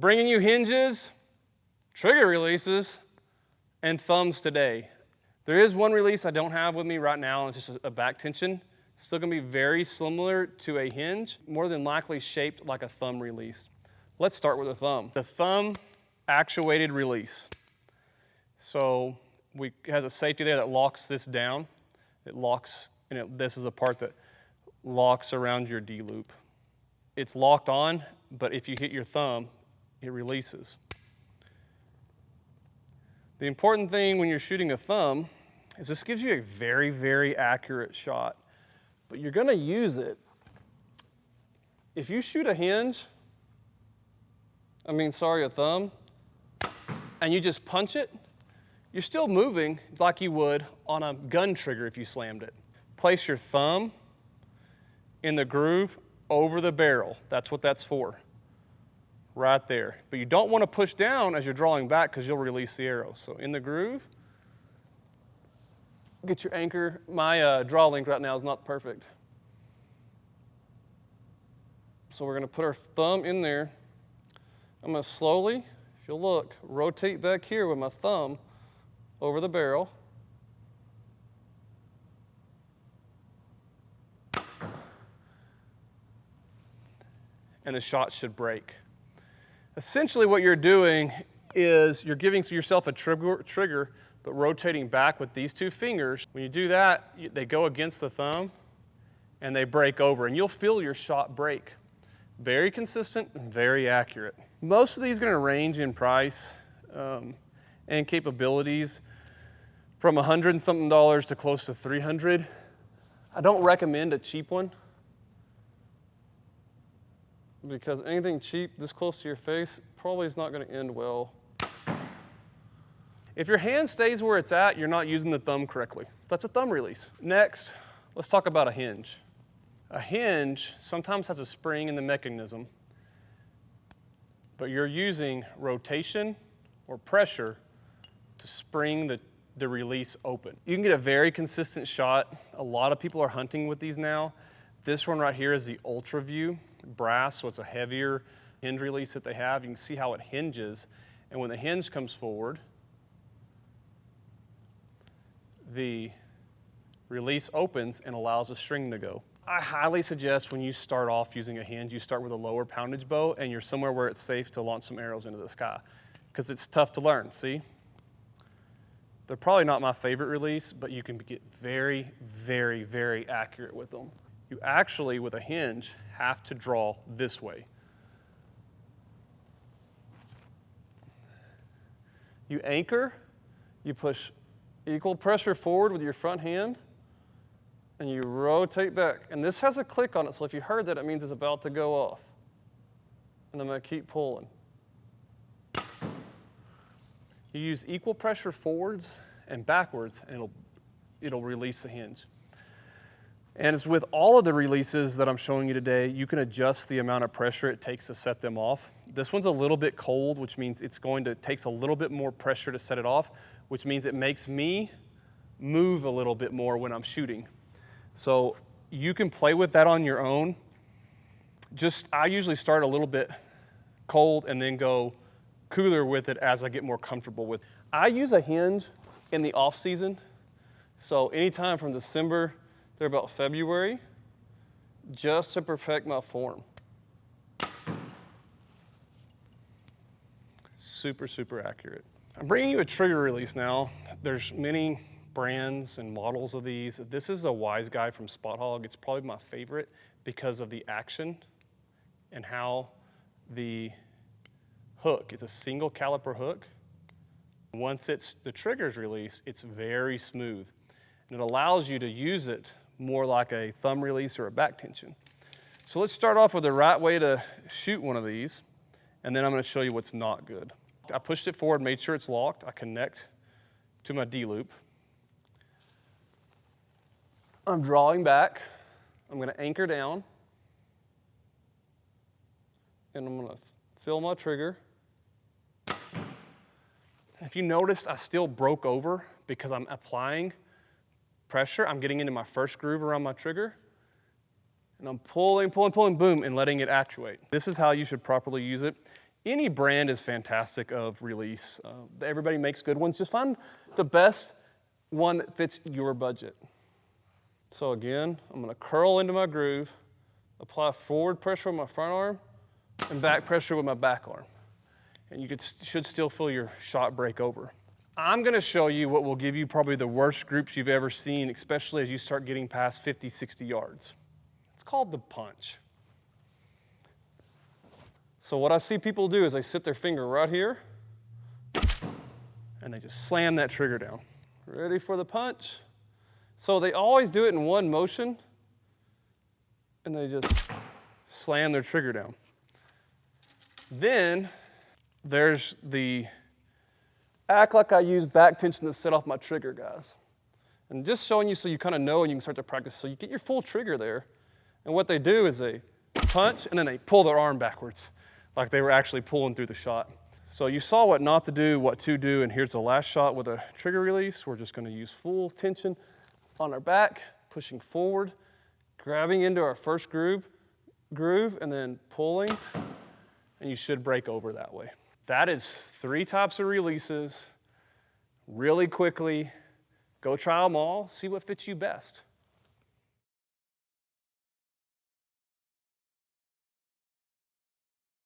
bringing you hinges, trigger releases, and thumbs today. There is one release I don't have with me right now, and it's just a back tension. It's still gonna be very similar to a hinge, more than likely shaped like a thumb release. Let's start with a thumb. The thumb actuated release. So it has a safety there that locks this down. It locks, and this is a part that locks around your D-loop. It's locked on, but if you hit your thumb, it releases. The important thing when you're shooting a thumb is this gives you a very, very accurate shot, but you're gonna use it. If you shoot a hinge, a thumb, and you just punch it, you're still moving like you would on a gun trigger if you slammed it. Place your thumb in the groove over the barrel. That's what that's for, right there. But you don't want to push down as you're drawing back because you'll release the arrow. So in the groove, get your anchor. My draw length right now is not perfect. So we're going to put our thumb in there. I'm going to slowly, if you'll look, rotate back here with my thumb over the barrel. And the shot should break. Essentially what you're doing is you're giving yourself a trigger, but rotating back with these two fingers. When you do that, they go against the thumb and they break over, and you'll feel your shot break. Very consistent and very accurate. Most of these are going to range in price and capabilities from $100 and something to close to $300. I don't recommend a cheap one, because anything cheap this close to your face probably is not going to end well. If your hand stays where it's at, you're not using the thumb correctly. That's a thumb release. Next, let's talk about a hinge. A hinge sometimes has a spring in the mechanism, but you're using rotation or pressure to spring the release open. You can get a very consistent shot. A lot of people are hunting with these now. This one right here is the Ultraview Brass, so it's a heavier hinge release that they have. You can see how it hinges, and when the hinge comes forward, the release opens and allows a string to go. I highly suggest when you start off using a hinge, you start with a lower poundage bow and you're somewhere where it's safe to launch some arrows into the sky, because it's tough to learn, see? They're probably not my favorite release, but you can get very, very, very accurate with them. You actually, with a hinge, have to draw this way. You anchor, you push equal pressure forward with your front hand, and you rotate back. And this has a click on it, so if you heard that, it means it's about to go off. And I'm going to keep pulling. You use equal pressure forwards and backwards, and it'll release the hinge. And as with all of the releases that I'm showing you today, you can adjust the amount of pressure it takes to set them off. This one's a little bit cold, which means it takes a little bit more pressure to set it off, which means it makes me move a little bit more when I'm shooting. So you can play with that on your own. I usually start a little bit cold and then go cooler with it as I get more comfortable with it. I use a hinge in the off season. So anytime from December through about February, just to perfect my form. Super, super accurate. I'm bringing you a trigger release now. There's many brands and models of these. This is a Wise Guy from Spot Hogg. It's probably my favorite because of the action and how the hook is a single caliper hook. Once the trigger's released, it's very smooth. And it allows you to use it more like a thumb release or a back tension. So let's start off with the right way to shoot one of these, and then I'm going to show you what's not good. I pushed it forward, made sure it's locked. I connect to my D-loop. I'm drawing back. I'm going to anchor down, and I'm going to fill my trigger. If you noticed, I still broke over because I'm applying pressure. I'm getting into my first groove around my trigger, and I'm pulling, boom, and letting it actuate. This is how you should properly use it. Any brand is fantastic of release. Everybody makes good ones. Just find the best one that fits your budget. So again, I'm gonna curl into my groove, apply forward pressure with my front arm, and back pressure with my back arm. And you should still feel your shot break over. I'm gonna show you what will give you probably the worst groups you've ever seen, especially as you start getting past 50, 60 yards. It's called the punch. So what I see people do is they sit their finger right here and they just slam that trigger down. Ready for the punch? So they always do it in one motion and they just slam their trigger down. Then there's the act like I use back tension to set off my trigger, guys. And just showing you so you kind of know and you can start to practice. So you get your full trigger there. And what they do is they punch and then they pull their arm backwards, like they were actually pulling through the shot. So you saw what not to do, what to do, and here's the last shot with a trigger release. We're just gonna use full tension on our back, pushing forward, grabbing into our first groove, and then pulling, and you should break over that way. That is 3 types of releases, really quickly. Go try them all, see what fits you best.